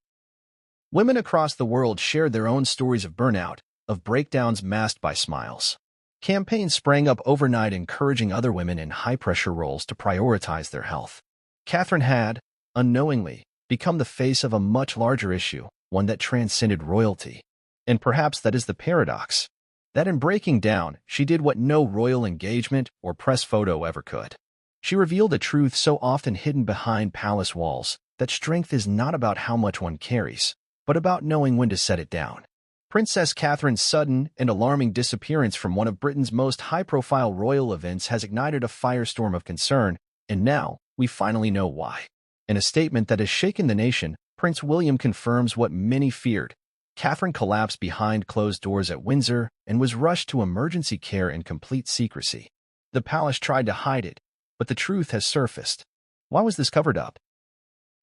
Women across the world shared their own stories of burnout, of breakdowns masked by smiles. Campaigns sprang up overnight encouraging other women in high-pressure roles to prioritize their health. Catherine had, unknowingly, become the face of a much larger issue, one that transcended royalty. And perhaps that is the paradox, that in breaking down, she did what no royal engagement or press photo ever could. She revealed a truth so often hidden behind palace walls, that strength is not about how much one carries, but about knowing when to set it down. Princess Catherine's sudden and alarming disappearance from one of Britain's most high-profile royal events has ignited a firestorm of concern, and now we finally know why. In a statement that has shaken the nation, Prince William confirms what many feared. Catherine collapsed behind closed doors at Windsor and was rushed to emergency care in complete secrecy. The palace tried to hide it, but the truth has surfaced. Why was this covered up?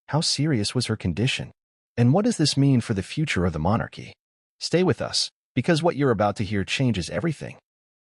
How serious was her condition? And what does this mean for the future of the monarchy? Stay with us, because what you're about to hear changes everything.